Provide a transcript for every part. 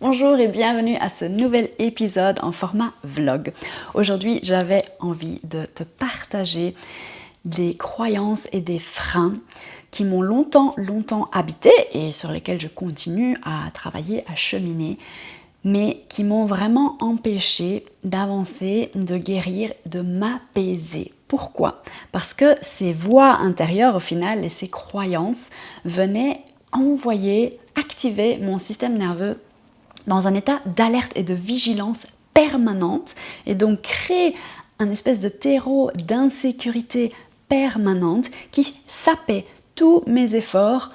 Bonjour et bienvenue à ce nouvel épisode en format vlog. Aujourd'hui, j'avais envie de te partager des croyances et des freins qui m'ont longtemps habité et sur lesquels je continue à travailler, à cheminer, mais qui m'ont vraiment empêché d'avancer, de guérir, de m'apaiser. Pourquoi? Parce que ces voix intérieures au final et ces croyances venaient activer mon système nerveux dans un état d'alerte et de vigilance permanente et donc créer un espèce de terreau d'insécurité permanente qui sapait tous mes efforts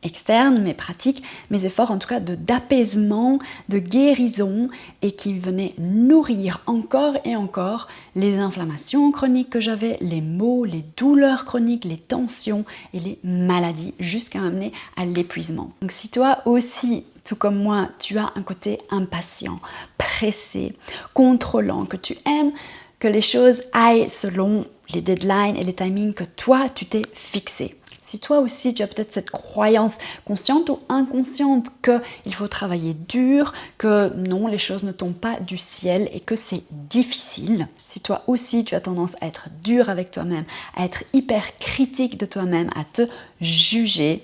externes, mes pratiques, mes efforts en tout cas d'apaisement, de guérison et qui venait nourrir encore et encore les inflammations chroniques que j'avais, les maux, les douleurs chroniques, les tensions et les maladies jusqu'à m'amener à l'épuisement. Donc si toi aussi, tout comme moi, tu as un côté impatient, pressé, contrôlant, que tu aimes que les choses aillent selon les deadlines et les timings que toi, tu t'es fixé. Si toi aussi, tu as peut-être cette croyance consciente ou inconsciente qu'il faut travailler dur, que non, les choses ne tombent pas du ciel et que c'est difficile. Si toi aussi, tu as tendance à être dur avec toi-même, à être hyper critique de toi-même, à te juger,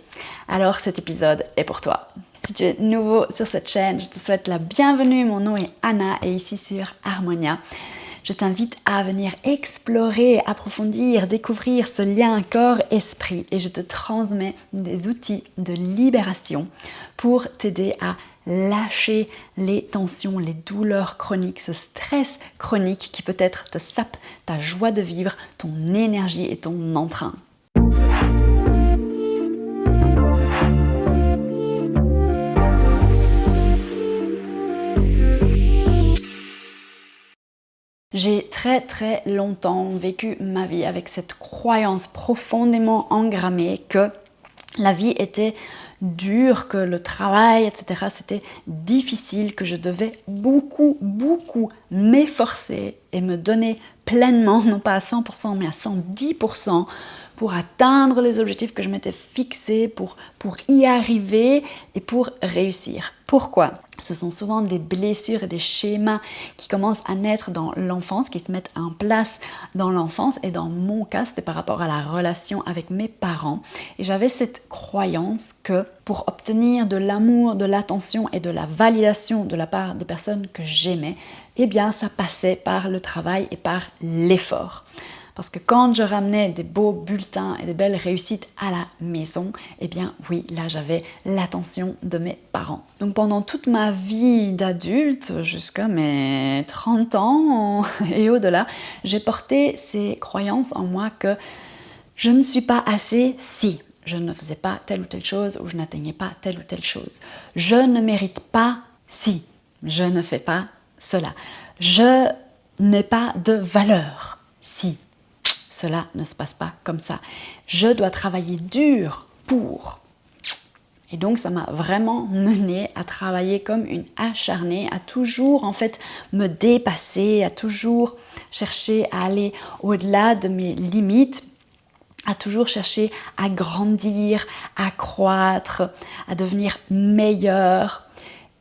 alors cet épisode est pour toi. Si tu es nouveau sur cette chaîne, je te souhaite la bienvenue. Mon nom est Anna et ici sur Harmonia, je t'invite à venir explorer, approfondir, découvrir ce lien corps-esprit et je te transmets des outils de libération pour t'aider à lâcher les tensions, les douleurs chroniques, ce stress chronique qui peut-être te sape ta joie de vivre, ton énergie et ton entrain. J'ai très longtemps vécu ma vie avec cette croyance profondément engrammée que la vie était dure, que le travail, etc. c'était difficile, que je devais beaucoup m'efforcer et me donner pleinement, non pas à 100% mais à 110% pour atteindre les objectifs que je m'étais fixés, pour y arriver et pour réussir. Pourquoi? Ce sont souvent des blessures et des schémas qui commencent à naître dans l'enfance, qui se mettent en place dans l'enfance. Et dans mon cas, c'était par rapport à la relation avec mes parents. Et j'avais cette croyance que pour obtenir de l'amour, de l'attention et de la validation de la part des personnes que j'aimais, eh bien, ça passait par le travail et par l'effort. Parce que quand je ramenais des beaux bulletins et des belles réussites à la maison, eh bien oui, là j'avais l'attention de mes parents. Donc pendant toute ma vie d'adulte, jusqu'à mes 30 ans et au-delà, j'ai porté ces croyances en moi que je ne suis pas assez si je ne faisais pas telle ou telle chose ou je n'atteignais pas telle ou telle chose. Je ne mérite pas si je ne fais pas cela. Je n'ai pas de valeur si cela ne se passe pas comme ça. Je dois travailler dur pour. Et donc ça m'a vraiment menée à travailler comme une acharnée, à toujours en fait me dépasser, à toujours chercher à aller au-delà de mes limites, à toujours chercher à grandir, à croître, à devenir meilleure.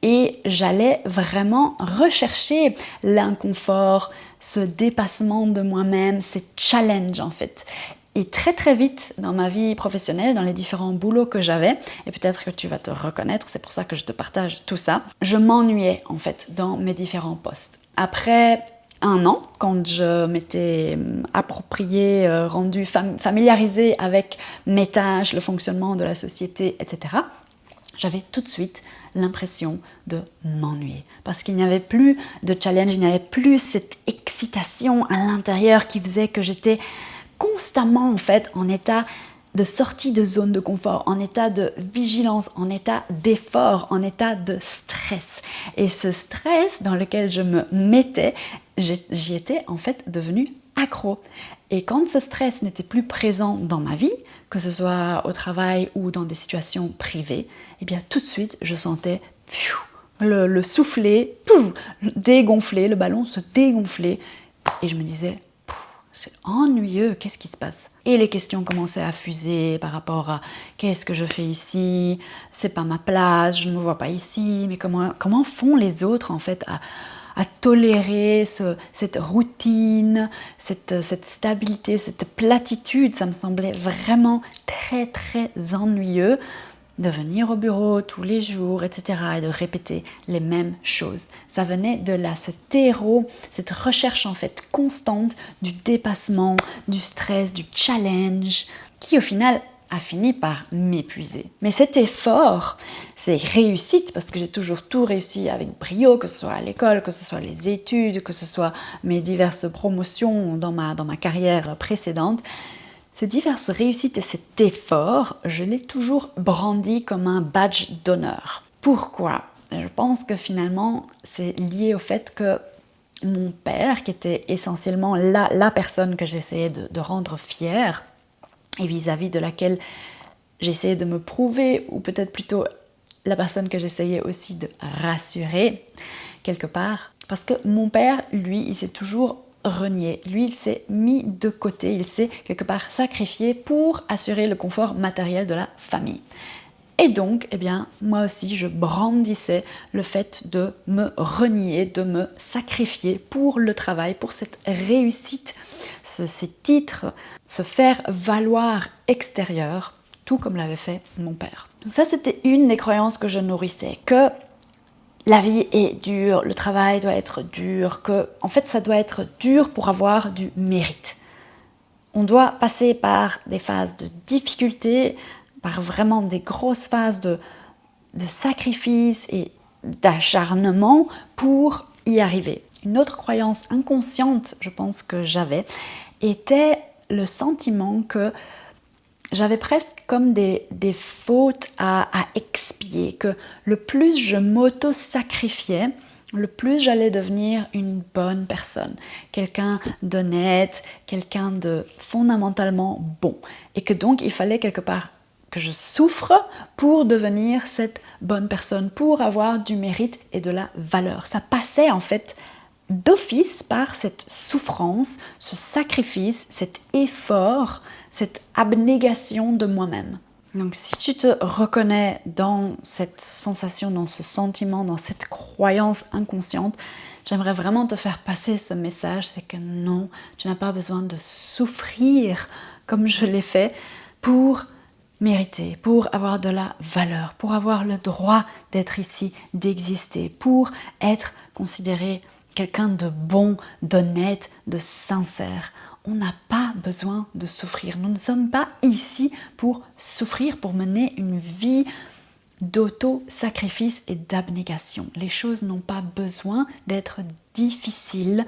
Et j'allais vraiment rechercher l'inconfort, ce dépassement de moi-même, ces challenges en fait. Et très vite dans ma vie professionnelle, dans les différents boulots que j'avais, et peut-être que tu vas te reconnaître, c'est pour ça que je te partage tout ça, je m'ennuyais en fait dans mes différents postes. Après un an, quand je m'étais appropriée, rendue familiarisée avec mes tâches, le fonctionnement de la société, etc., j'avais tout de suite l'impression de m'ennuyer. Parce qu'il n'y avait plus de challenge, il n'y avait plus cette excitation à l'intérieur qui faisait que j'étais constamment en fait en état de sortie de zone de confort, en état de vigilance, en état d'effort, en état de stress. Et ce stress dans lequel je me mettais, j'y étais en fait devenue accro. Et quand ce stress n'était plus présent dans ma vie, que ce soit au travail ou dans des situations privées, eh bien tout de suite je sentais le soufflet dégonfler, le ballon se dégonfler et je me disais c'est ennuyeux, qu'est-ce qui se passe? Et les questions commençaient à fuser par rapport à qu'est-ce que je fais ici? C'est pas ma place, je ne me vois pas ici, mais comment font les autres en fait à tolérer cette routine, cette stabilité, cette platitude? Ça me semblait vraiment très très ennuyeux de venir au bureau tous les jours, etc. et de répéter les mêmes choses. Ça venait de là, ce terreau, cette recherche en fait constante du dépassement, du stress, du challenge, qui au final a fini par m'épuiser. Mais cet effort, ces réussites, parce que j'ai toujours tout réussi avec brio, que ce soit à l'école, que ce soit les études, que ce soit mes diverses promotions dans ma carrière précédente, ces diverses réussites et cet effort, je l'ai toujours brandi comme un badge d'honneur. Pourquoi? Je pense que finalement, c'est lié au fait que mon père, qui était essentiellement la personne que j'essayais de rendre fière, et vis-à-vis de laquelle j'essayais de me prouver, ou peut-être plutôt la personne que j'essayais aussi de rassurer, quelque part. Parce que mon père, lui, il s'est toujours renié. Lui, il s'est mis de côté, il s'est quelque part sacrifié pour assurer le confort matériel de la famille. Et donc, eh bien, moi aussi, je brandissais le fait de me renier, de me sacrifier pour le travail, pour cette réussite, ces titres, se faire valoir extérieur, tout comme l'avait fait mon père. Donc ça, c'était une des croyances que je nourrissais, que la vie est dure, le travail doit être dur, que en fait ça doit être dur pour avoir du mérite. On doit passer par des phases de difficulté, par vraiment des grosses phases de sacrifice et d'acharnement pour y arriver. Une autre croyance inconsciente, je pense que j'avais, était le sentiment que j'avais presque comme des fautes à expier, que le plus je m'auto-sacrifiais, le plus j'allais devenir une bonne personne, quelqu'un d'honnête, quelqu'un de fondamentalement bon. Et que donc il fallait quelque part que je souffre pour devenir cette bonne personne, pour avoir du mérite et de la valeur. Ça passait en fait d'office par cette souffrance, ce sacrifice, cet effort, cette abnégation de moi-même. Donc si tu te reconnais dans cette sensation, dans ce sentiment, dans cette croyance inconsciente, j'aimerais vraiment te faire passer ce message, c'est que non, tu n'as pas besoin de souffrir comme je l'ai fait pour mériter, pour avoir de la valeur, pour avoir le droit d'être ici, d'exister, pour être considéré quelqu'un de bon, d'honnête, de sincère. On n'a pas besoin de souffrir. Nous ne sommes pas ici pour souffrir, pour mener une vie d'auto-sacrifice et d'abnégation. Les choses n'ont pas besoin d'être difficiles,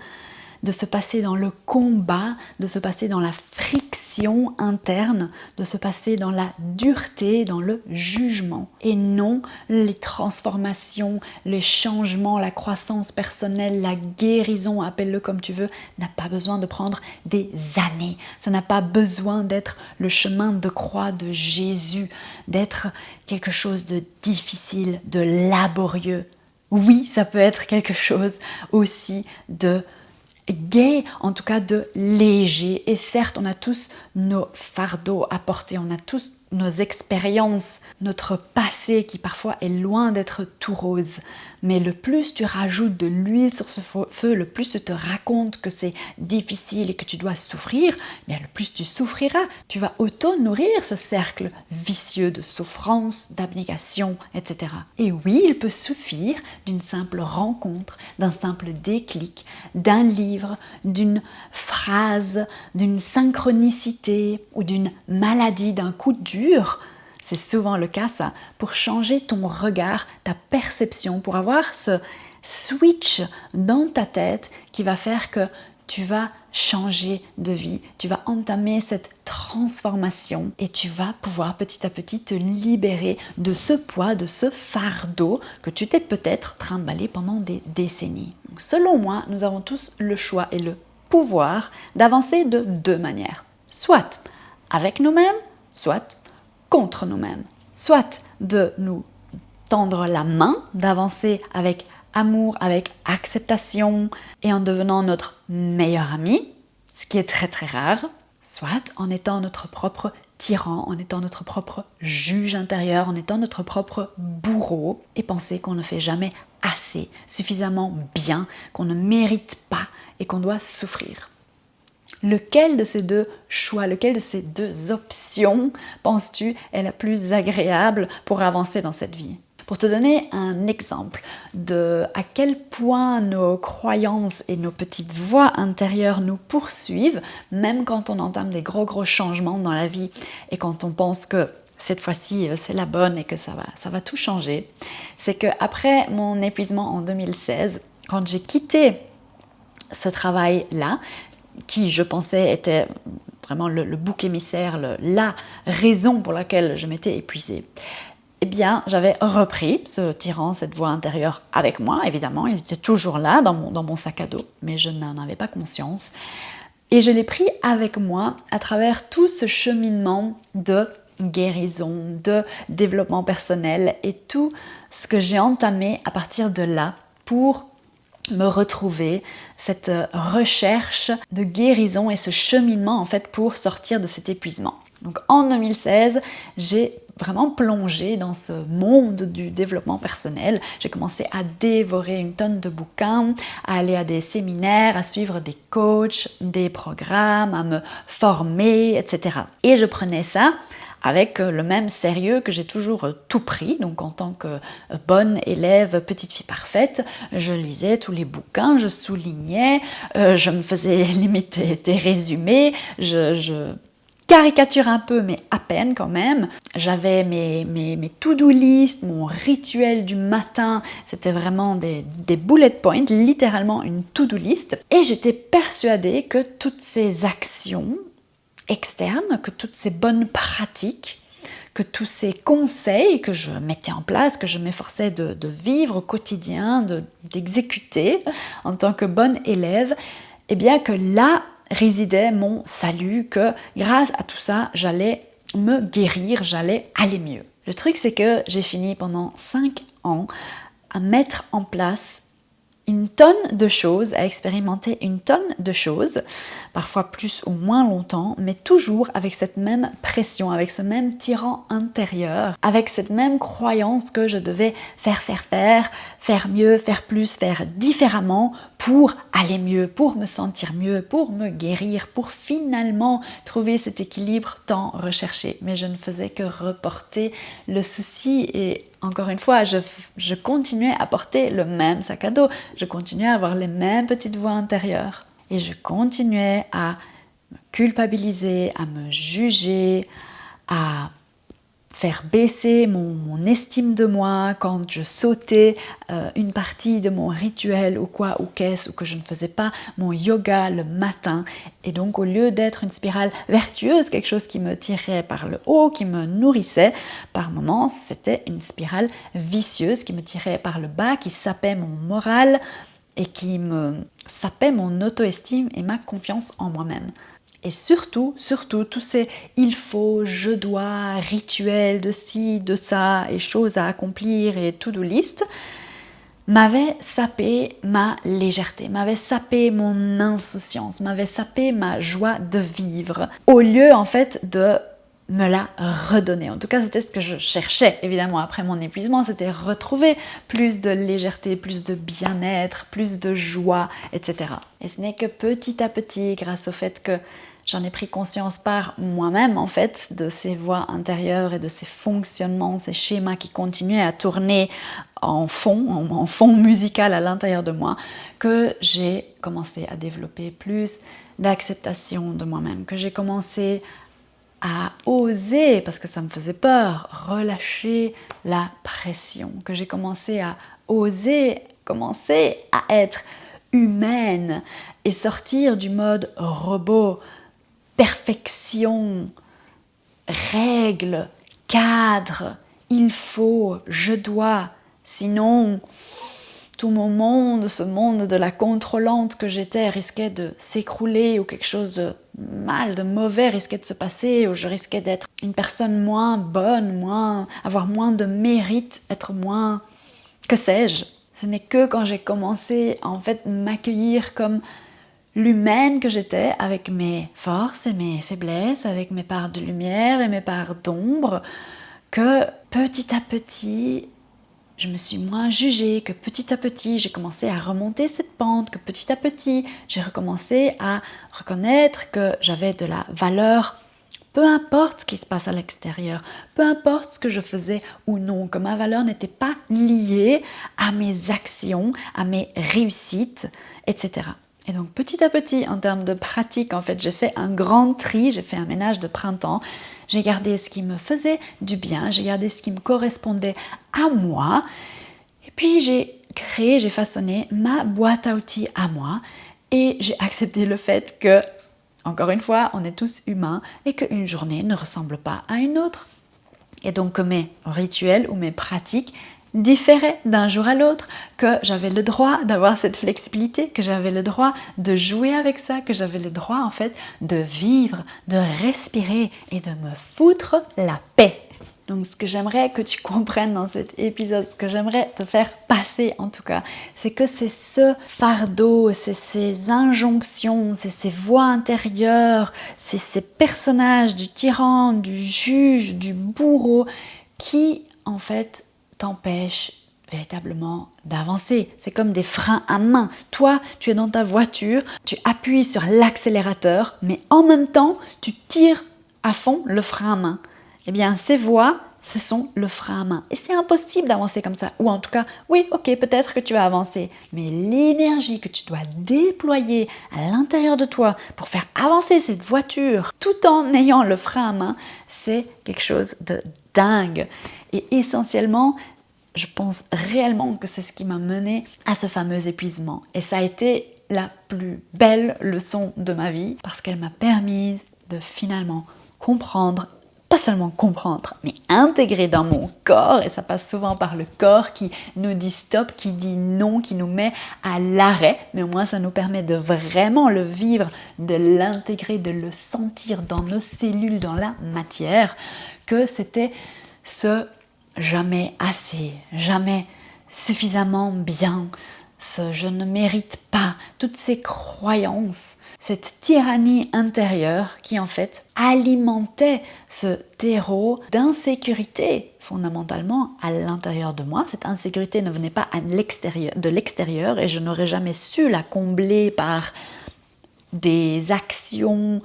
de se passer dans le combat, de se passer dans la friction interne, de se passer dans la dureté, dans le jugement. Et non, les transformations, les changements, la croissance personnelle, la guérison, appelle-le comme tu veux, n'a pas besoin de prendre des années. Ça n'a pas besoin d'être le chemin de croix de Jésus, d'être quelque chose de difficile, de laborieux. Oui, ça peut être quelque chose aussi de gai, en tout cas de léger. Et certes, on a tous nos fardeaux à porter, on a tous nos expériences, notre passé qui parfois est loin d'être tout rose. Mais le plus tu rajoutes de l'huile sur ce feu, le plus tu te racontes que c'est difficile et que tu dois souffrir, bien le plus tu souffriras. Tu vas auto-nourrir ce cercle vicieux de souffrance, d'abnégation, etc. Et oui, il peut suffire d'une simple rencontre, d'un simple déclic, d'un livre, d'une phrase, d'une synchronicité ou d'une maladie, d'un coup dur. C'est souvent le cas ça, pour changer ton regard, ta perception, pour avoir ce switch dans ta tête qui va faire que tu vas changer de vie, tu vas entamer cette transformation et tu vas pouvoir petit à petit te libérer de ce poids, de ce fardeau que tu t'es peut-être trimballé pendant des décennies. Donc, selon moi, nous avons tous le choix et le pouvoir d'avancer de deux manières. Soit avec nous-mêmes, soit contre nous-mêmes. Soit de nous tendre la main, d'avancer avec amour, avec acceptation et en devenant notre meilleur ami. ce qui est très très rare, soit en étant notre propre tyran, en étant notre propre juge intérieur, en étant notre propre bourreau et penser qu'on ne fait jamais assez, suffisamment bien, qu'on ne mérite pas et qu'on doit souffrir. Lequel de ces deux choix, lequel de ces deux options, penses-tu, est la plus agréable pour avancer dans cette vie ? Pour te donner un exemple de à quel point nos croyances et nos petites voix intérieures nous poursuivent, même quand on entame des gros changements dans la vie et quand on pense que cette fois-ci c'est la bonne et que ça va tout changer, c'est qu'après mon épuisement en 2016, quand j'ai quitté ce travail-là, qui je pensais était vraiment le bouc émissaire, la raison pour laquelle je m'étais épuisée, eh bien, j'avais repris ce tyran, cette voix intérieure avec moi, évidemment. Il était toujours là, dans mon sac à dos, mais je n'en avais pas conscience. Et je l'ai pris avec moi à travers tout ce cheminement de guérison, de développement personnel et tout ce que j'ai entamé à partir de là pour me retrouver, cette recherche de guérison et ce cheminement en fait pour sortir de cet épuisement. Donc en 2016, j'ai vraiment plongé dans ce monde du développement personnel. J'ai commencé à dévorer une tonne de bouquins, à aller à des séminaires, à suivre des coachs, des programmes, à me former, etc. Et je prenais ça avec le même sérieux que j'ai toujours tout pris. Donc en tant que bonne élève, petite fille parfaite, je lisais tous les bouquins, je soulignais, je me faisais limite des résumés, je caricature un peu, mais à peine quand même. J'avais mes to-do list, mon rituel du matin, c'était vraiment des bullet points, littéralement une to-do list. Et j'étais persuadée que toutes ces actions externes, que toutes ces bonnes pratiques, que tous ces conseils que je mettais en place, que je m'efforçais de vivre au quotidien, d'exécuter en tant que bonne élève, eh bien que là résidait mon salut, que grâce à tout ça, j'allais me guérir, j'allais aller mieux. Le truc, c'est que j'ai fini pendant 5 ans à mettre en place une tonne de choses, à expérimenter une tonne de choses, parfois plus ou moins longtemps, mais toujours avec cette même pression, avec ce même tyran intérieur, avec cette même croyance que je devais faire mieux, faire plus, faire différemment pour aller mieux, pour me sentir mieux, pour me guérir, pour finalement trouver cet équilibre tant recherché. Mais je ne faisais que reporter le souci et encore une fois, je continuais à porter le même sac à dos, je continuais à avoir les mêmes petites voix intérieures et je continuais à me culpabiliser, à me juger, à faire baisser mon estime de moi quand je sautais une partie de mon rituel ou quoi ou qu'est-ce, ou que je ne faisais pas mon yoga le matin. Et donc au lieu d'être une spirale vertueuse, quelque chose qui me tirait par le haut, qui me nourrissait, par moments c'était une spirale vicieuse qui me tirait par le bas, qui sapait mon moral et qui me sapait mon auto-estime et ma confiance en moi-même. Et surtout, tous ces il faut, je dois, rituels de ci, de ça, et choses à accomplir et to-do list, m'avaient sapé ma légèreté, m'avaient sapé mon insouciance, m'avaient sapé ma joie de vivre, au lieu en fait de me la redonner. En tout cas, c'était ce que je cherchais, évidemment, après mon épuisement, c'était retrouver plus de légèreté, plus de bien-être, plus de joie, etc. Et ce n'est que petit à petit, grâce au fait que j'en ai pris conscience par moi-même, en fait, de ces voix intérieures et de ces fonctionnements, ces schémas qui continuaient à tourner en fond musical à l'intérieur de moi, que j'ai commencé à développer plus d'acceptation de moi-même, que j'ai commencé à oser, parce que ça me faisait peur, relâcher la pression, que j'ai commencé à oser, commencer à être humaine et sortir du mode robot, perfection, règles, cadre, il faut, je dois, sinon tout mon monde, ce monde de la contrôlante que j'étais risquait de s'écrouler ou quelque chose de mal, de mauvais risquait de se passer ou je risquais d'être une personne moins bonne, avoir moins de mérite, être moins, que sais-je. Ce n'est que quand j'ai commencé à en fait m'accueillir comme l'humaine que j'étais, avec mes forces et mes faiblesses, avec mes parts de lumière et mes parts d'ombre, que petit à petit, je me suis moins jugée, que petit à petit, j'ai commencé à remonter cette pente, que petit à petit, j'ai recommencé à reconnaître que j'avais de la valeur, peu importe ce qui se passe à l'extérieur, peu importe ce que je faisais ou non, que ma valeur n'était pas liée à mes actions, à mes réussites, etc. Et donc petit à petit, en termes de pratique, en fait, j'ai fait un grand tri, j'ai fait un ménage de printemps, j'ai gardé ce qui me faisait du bien, j'ai gardé ce qui me correspondait à moi, et puis j'ai façonné ma boîte à outils à moi, et j'ai accepté le fait que, encore une fois, on est tous humains, et qu'une journée ne ressemble pas à une autre. Et donc que mes rituels ou mes pratiques différaient d'un jour à l'autre, que j'avais le droit d'avoir cette flexibilité, que j'avais le droit de jouer avec ça, que j'avais le droit en fait de vivre, de respirer et de me foutre la paix. Donc ce que j'aimerais que tu comprennes dans cet épisode, ce que j'aimerais te faire passer en tout cas, c'est que c'est ce fardeau, c'est ces injonctions, c'est ces voix intérieures, c'est ces personnages du tyran, du juge, du bourreau qui en fait t'empêchent véritablement d'avancer. C'est comme des freins à main. Toi, tu es dans ta voiture, tu appuies sur l'accélérateur, mais en même temps, tu tires à fond le frein à main. Eh bien, ces voix, ce sont le frein à main. Et c'est impossible d'avancer comme ça. Ou en tout cas, oui, ok, peut-être que tu vas avancer. Mais l'énergie que tu dois déployer à l'intérieur de toi pour faire avancer cette voiture, tout en ayant le frein à main, c'est quelque chose de dingue. Et essentiellement, je pense réellement que c'est ce qui m'a mené à ce fameux épuisement. Et ça a été la plus belle leçon de ma vie parce qu'elle m'a permis de finalement comprendre, pas seulement comprendre, mais intégrer dans mon corps, et ça passe souvent par le corps qui nous dit stop, qui dit non, qui nous met à l'arrêt, mais au moins ça nous permet de vraiment le vivre, de l'intégrer, de le sentir dans nos cellules, dans la matière, que c'était ce jamais assez, jamais suffisamment bien, ce je ne mérite pas, toutes ces croyances, cette tyrannie intérieure qui en fait alimentait ce terreau d'insécurité fondamentalement à l'intérieur de moi. Cette insécurité ne venait pas de l'extérieur et je n'aurais jamais su la combler par des actions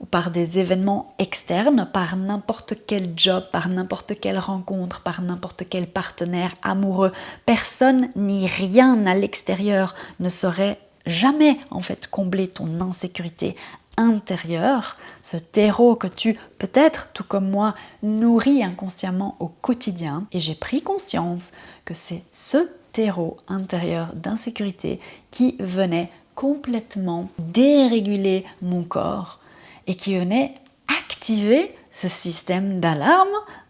ou par des événements externes, par n'importe quel job, par n'importe quelle rencontre, par n'importe quel partenaire amoureux. Personne ni rien à l'extérieur ne saurait jamais en fait combler ton insécurité intérieure, ce terreau que tu, peut-être, tout comme moi, nourris inconsciemment au quotidien. Et j'ai pris conscience que c'est ce terreau intérieur d'insécurité qui venait complètement déréguler mon corps et qui venait activer ce système d'alarme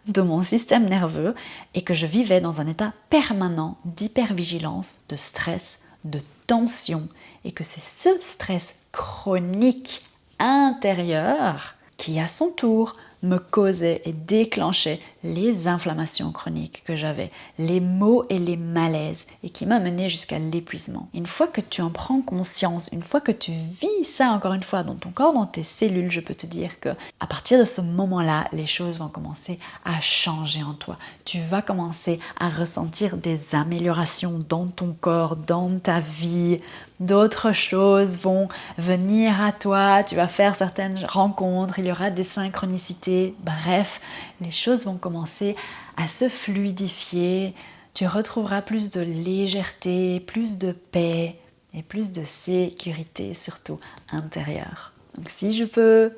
de mon système nerveux et que je vivais dans un état permanent d'hypervigilance, de stress, de tension et que c'est ce stress chronique intérieur qui à son tour me causait et déclenchait les inflammations chroniques que j'avais, les maux et les malaises et qui m'a mené jusqu'à l'épuisement. Une fois que tu en prends conscience, une fois que tu vis ça encore une fois dans ton corps, dans tes cellules, je peux te dire que à partir de ce moment-là, les choses vont commencer à changer en toi. Tu vas commencer à ressentir des améliorations dans ton corps, dans ta vie. D'autres choses vont venir à toi, tu vas faire certaines rencontres, il y aura des synchronicités, bref, les choses vont commencer à se fluidifier, tu retrouveras plus de légèreté, plus de paix et plus de sécurité, surtout intérieure. Donc si je peux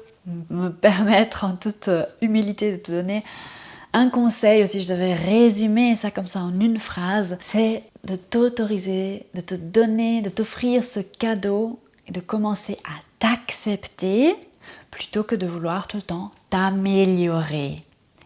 me permettre en toute humilité de te donner un conseil, aussi je devais résumer ça comme ça en une phrase, c'est de t'autoriser, de te donner, de t'offrir ce cadeau et de commencer à t'accepter plutôt que de vouloir tout le temps t'améliorer.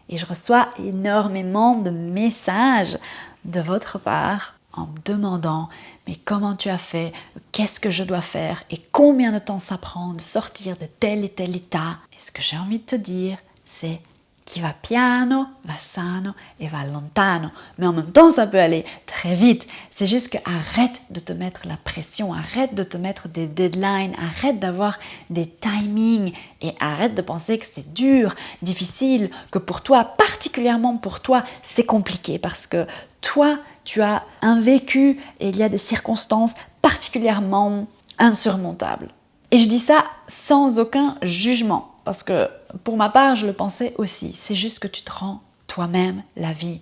Et je reçois énormément de messages de votre part en me demandant mais comment tu as fait, qu'est-ce que je dois faire et combien de temps ça prend de sortir de tel et tel état. Et ce que j'ai envie de te dire, c'est Chi va piano, va sano et va lontano. Mais en même temps, ça peut aller très vite. C'est juste que arrête de te mettre la pression, arrête de te mettre des deadlines, arrête d'avoir des timings et arrête de penser que c'est dur, difficile, que pour toi, particulièrement pour toi, c'est compliqué parce que toi, tu as un vécu et il y a des circonstances particulièrement insurmontables. Et je dis ça sans aucun jugement. Parce que pour ma part, je le pensais aussi. C'est juste que tu te rends toi-même la vie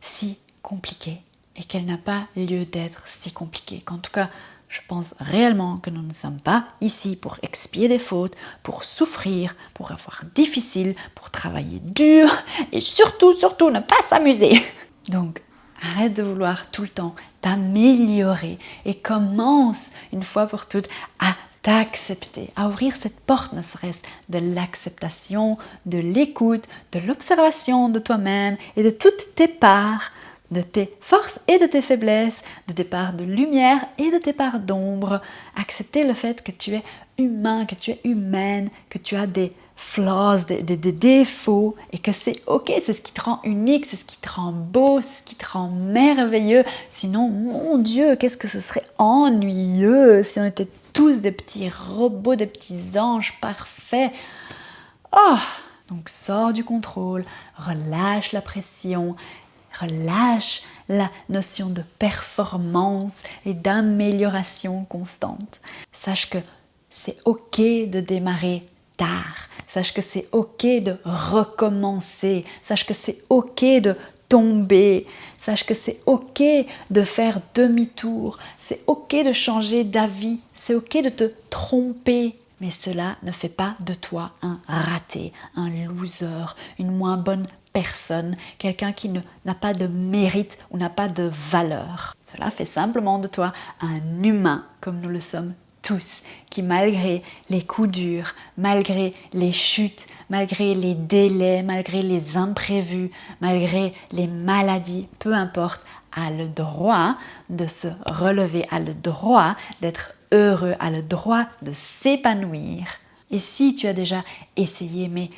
si compliquée et qu'elle n'a pas lieu d'être si compliquée. Qu'en tout cas, je pense réellement que nous ne sommes pas ici pour expier des fautes, pour souffrir, pour avoir difficile, pour travailler dur et surtout ne pas s'amuser. Donc, arrête de vouloir tout le temps t'améliorer et commence une fois pour toutes à t'accepter, à ouvrir cette porte ne serait-ce de l'acceptation, de l'écoute, de l'observation de toi-même et de toutes tes parts, de tes forces et de tes faiblesses, de tes parts de lumière et de tes parts d'ombre. Accepter le fait que tu es humain, que tu es humaine, que tu as des flaws, des défauts et que c'est ok, c'est ce qui te rend unique, c'est ce qui te rend beau, c'est ce qui te rend merveilleux. Sinon, mon Dieu, qu'est-ce que ce serait ennuyeux si on était tous des petits robots, des petits anges parfaits. Oh, donc sors du contrôle, relâche la pression, relâche la notion de performance et d'amélioration constante. Sache que c'est ok de démarrer tard. Sache que c'est ok de recommencer. Sache que c'est ok de tomber. Sache que c'est ok de faire demi-tour. C'est ok de changer d'avis. C'est ok de te tromper. Mais cela ne fait pas de toi un raté, un loser, une moins bonne personne, quelqu'un qui n'a pas de mérite ou n'a pas de valeur. Cela fait simplement de toi un humain comme nous le sommes tous, qui malgré les coups durs, malgré les chutes, malgré les délais, malgré les imprévus, malgré les maladies, peu importe, a le droit de se relever, a le droit d'être heureux, a le droit de s'épanouir. Et si tu as déjà essayé, mais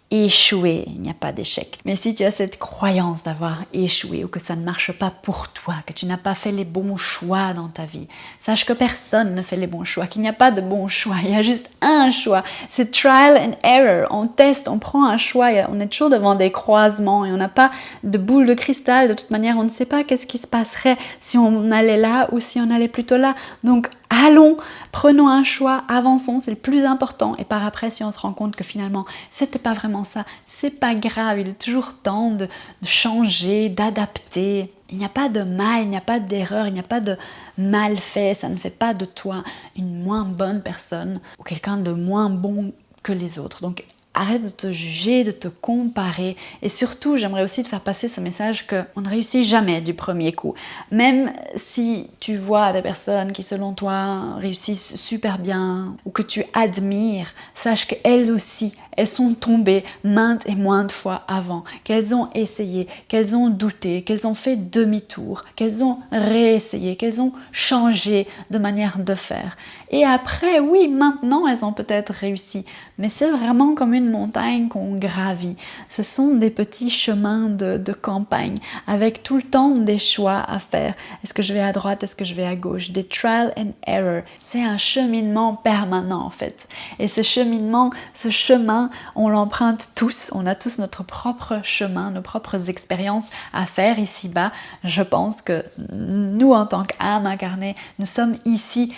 échoué, il n'y a pas d'échec. Mais si tu as cette croyance d'avoir échoué ou que ça ne marche pas pour toi, que tu n'as pas fait les bons choix dans ta vie, sache que personne ne fait les bons choix, qu'il n'y a pas de bons choix, il y a juste un choix. C'est trial and error, on teste, on prend un choix, on est toujours devant des croisements et on n'a pas de boule de cristal, de toute manière on ne sait pas qu'est-ce qui se passerait si on allait là ou si on allait plutôt là. Donc allons, prenons un choix, avançons, c'est le plus important. Et par après, si on se rend compte que finalement, c'était pas vraiment ça, c'est pas grave, il est toujours temps de changer, d'adapter. Il n'y a pas de mal, il n'y a pas d'erreur, il n'y a pas de mal fait. Ça ne fait pas de toi une moins bonne personne ou quelqu'un de moins bon que les autres. Donc, arrête de te juger, de te comparer. Et surtout, j'aimerais aussi te faire passer ce message qu'on ne réussit jamais du premier coup. Même si tu vois des personnes qui, selon toi, réussissent super bien ou que tu admires, sache qu'elles aussi, elles sont tombées maintes et maintes fois avant, qu'elles ont essayé, qu'elles ont douté, qu'elles ont fait demi-tour, qu'elles ont réessayé, qu'elles ont changé de manière de faire. Et après, oui, maintenant, elles ont peut-être réussi, mais c'est vraiment comme une montagne qu'on gravit. Ce sont des petits chemins de campagne, avec tout le temps des choix à faire. Est-ce que je vais à droite, est-ce que je vais à gauche? Des trial and error. C'est un cheminement permanent en fait. Et ce cheminement, ce chemin, on l'emprunte tous. On a tous notre propre chemin, nos propres expériences à faire ici-bas. Je pense que nous, en tant qu'âme incarnée, nous sommes ici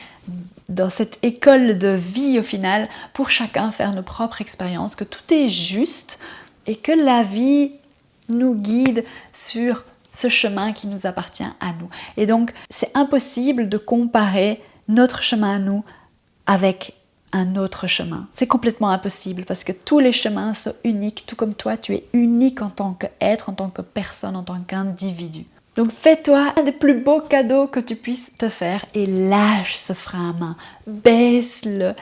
dans cette école de vie au final, pour chacun faire nos propres expériences, que tout est juste et que la vie nous guide sur ce chemin qui nous appartient à nous. Et donc, c'est impossible de comparer notre chemin à nous avec un autre chemin. C'est complètement impossible parce que tous les chemins sont uniques, tout comme toi, tu es unique en tant qu'être, en tant que personne, en tant qu'individu. Donc fais-toi un des plus beaux cadeaux que tu puisses te faire et lâche ce frein à main, baisse-le,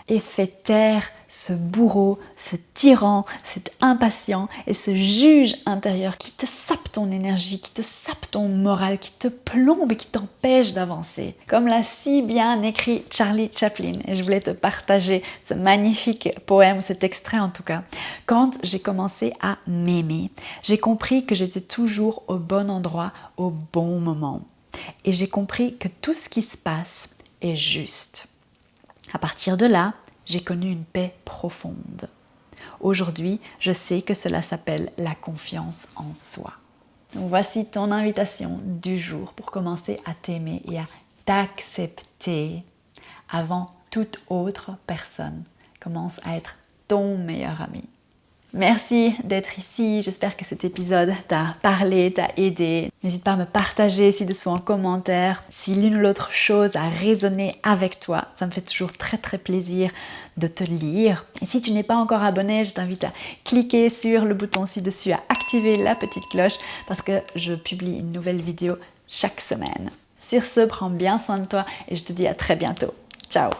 et fais taire ce bourreau, ce tyran, cet impatient et ce juge intérieur qui te sape ton énergie, qui te sape ton moral, qui te plombe et qui t'empêche d'avancer. Comme l'a si bien écrit Charlie Chaplin, et je voulais te partager ce magnifique poème, cet extrait en tout cas. Quand j'ai commencé à m'aimer, j'ai compris que j'étais toujours au bon endroit, au bon moment. Et j'ai compris que tout ce qui se passe est juste. À partir de là, j'ai connu une paix profonde. Aujourd'hui, je sais que cela s'appelle la confiance en soi. Donc voici ton invitation du jour pour commencer à t'aimer et à t'accepter avant toute autre personne. Commence à être ton meilleur ami. Merci d'être ici, j'espère que cet épisode t'a parlé, t'a aidé. N'hésite pas à me partager ci-dessous en commentaire si l'une ou l'autre chose a résonné avec toi. Ça me fait toujours très très plaisir de te lire. Et si tu n'es pas encore abonné, je t'invite à cliquer sur le bouton ci-dessus, à activer la petite cloche parce que je publie une nouvelle vidéo chaque semaine. Sur ce, prends bien soin de toi et je te dis à très bientôt. Ciao!